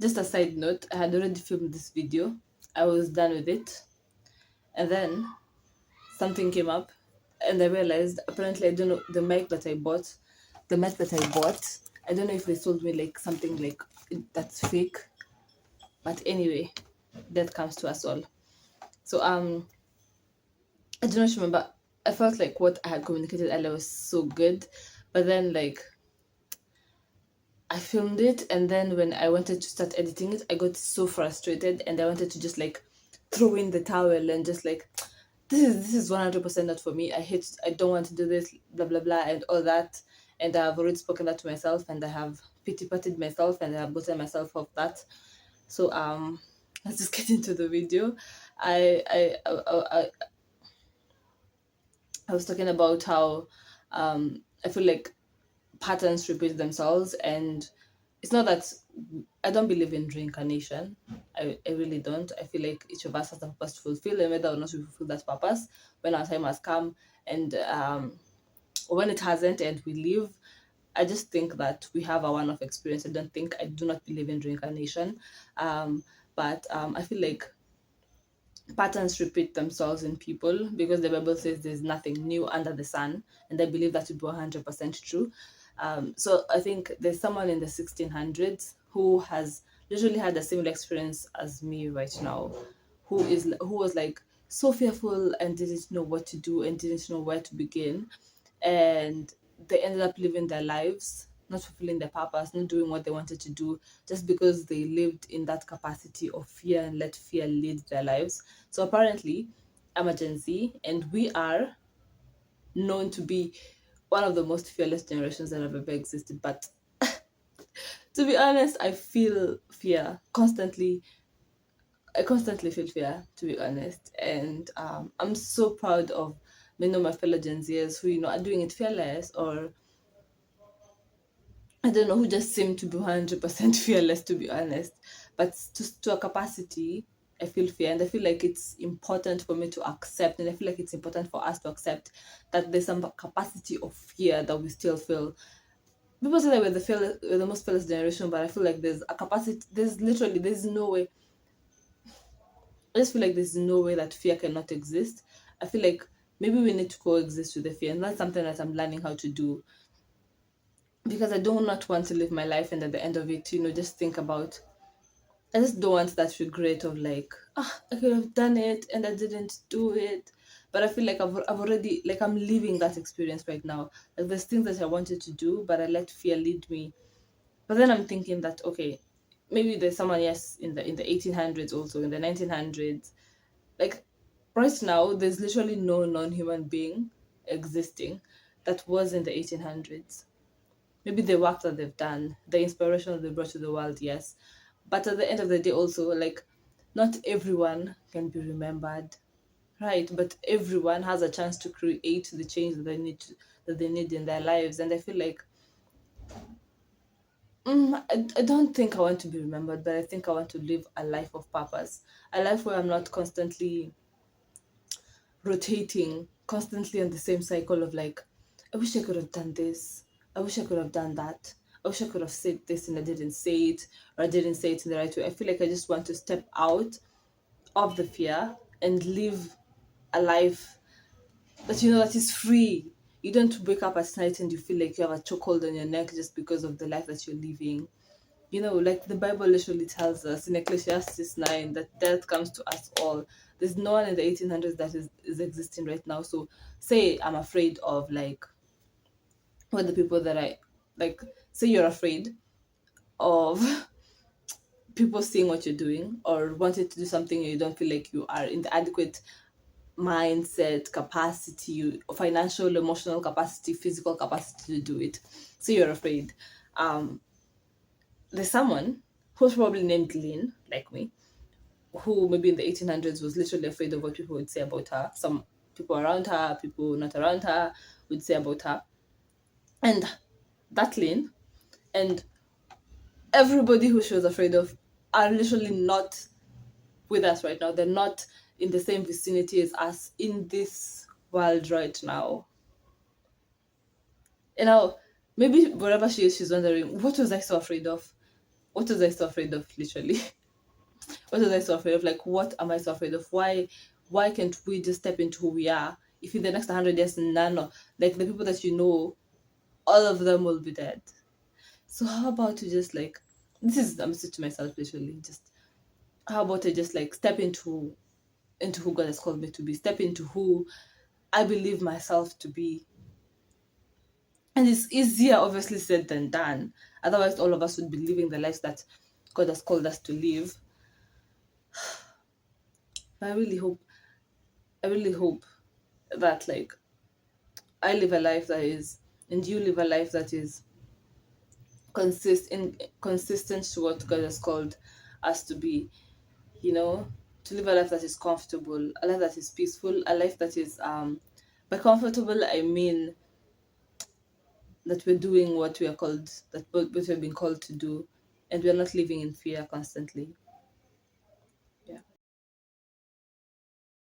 Just a side note, I had already filmed this video. I was done with it. And then something came up and I realized apparently I don't know the mic that I bought, I don't know if they sold me like something like that's fake. But anyway, that comes to us all. So I do not remember. I felt like what I had communicated earlier was so good, but then like I filmed it, and then when I wanted to start editing it, I got so frustrated, and I wanted to just like throw in the towel and just like, this is 100% not for me. I don't want to do this, blah blah blah, and all that. And I have already spoken that to myself, and I have pity patted myself, and I have gotten myself off that. So let's just get into the video. I I I, I, I was talking about how I feel like patterns repeat themselves, and it's not that I don't believe in reincarnation. I really don't. I feel like each of us has a purpose to fulfill, and whether or not we fulfill that purpose when our time has come, and when it hasn't and we leave, I just think that we have a one-off experience. I do not believe in reincarnation. But I feel like patterns repeat themselves in people because the Bible says there's nothing new under the sun, and I believe that to be 100% true. So I think there's someone in the 1600s who has literally had a similar experience as me right now, who was like so fearful and didn't know what to do and didn't know where to begin, and they ended up living their lives not fulfilling their purpose, not doing what they wanted to do, just because they lived in that capacity of fear and let fear lead their lives. So apparently, I'm a Gen Z, and we are known to be one of the most fearless generations that have ever existed. But to be honest, I feel fear constantly. I constantly feel fear, to be honest. And I'm so proud of many of my fellow Gen Zers who, are doing it fearless, or I don't know, who just seem to be 100% fearless, to be honest. But to a capacity, I feel fear, and I feel like it's important for me to accept, and I feel like it's important for us to accept that there's some capacity of fear that we still feel. People say that we're the most fearless generation, but I feel like there's a capacity. There's no way. I just feel like there's no way that fear cannot exist. I feel like maybe we need to coexist with the fear, and that's something that I'm learning how to do, because I do not want to live my life and at the end of it, just think about. I just don't want that regret of like, I could have done it and I didn't do it. But I feel like I've already, like, I'm living that experience right now. Like, there's things that I wanted to do, but I let fear lead me. But then I'm thinking that, okay, maybe there's someone, yes, in the 1800s, also in the 1900s. Like, right now, there's literally no non-human being existing that was in the 1800s. Maybe the work that they've done, the inspiration that they brought to the world, yes. But at the end of the day, also, like, not everyone can be remembered, right? But everyone has a chance to create the change that they need in their lives. And I feel like, I don't think I want to be remembered, but I think I want to live a life of purpose, a life where I'm not constantly rotating, constantly on the same cycle of like, I wish I could have done this. I wish I could have done that. I wish I could have said this and I didn't say it, or I didn't say it in the right way. I feel like I just want to step out of the fear and live a life that is free. You don't wake up at night and you feel like you have a chokehold on your neck just because of the life that you're living. Like the Bible literally tells us in Ecclesiastes 9 that death comes to us all. There's no one in the 1800s that is existing right now. So, say I'm afraid of, like, what the people that I like, say you're afraid of people seeing what you're doing, or wanting to do something and you don't feel like you are in the adequate mindset, capacity, financial, emotional capacity, physical capacity to do it. So you're afraid. Um, there's someone who's probably named Lynn, like me, who maybe in the 1800s was literally afraid of what people would say about her. Some people around her, people not around her, would say about her. And that Lynn and everybody who she was afraid of are literally not with us right now. They're not in the same vicinity as us in this world right now. You know, maybe wherever she is, she's wondering, what was I so afraid of? what was I so afraid of, literally? What was I so afraid of? Like, what am I so afraid of? Why can't we just step into who we are? If in the next 100 years, none of, like, the people that you know, all of them will be dead. So how about you just like, this is, I'm saying to myself, literally, just how about I just like step into who God has called me to be, step into who I believe myself to be. And it's easier, obviously, said than done. Otherwise, all of us would be living the lives that God has called us to live. But I really hope that like I live a life that is, and you live a life that is consistent to what God has called us to be. You know, to live a life that is comfortable, a life that is peaceful, a life that is by comfortable I mean that we're doing what we are called, that what we've been called to do, and we're not living in fear constantly.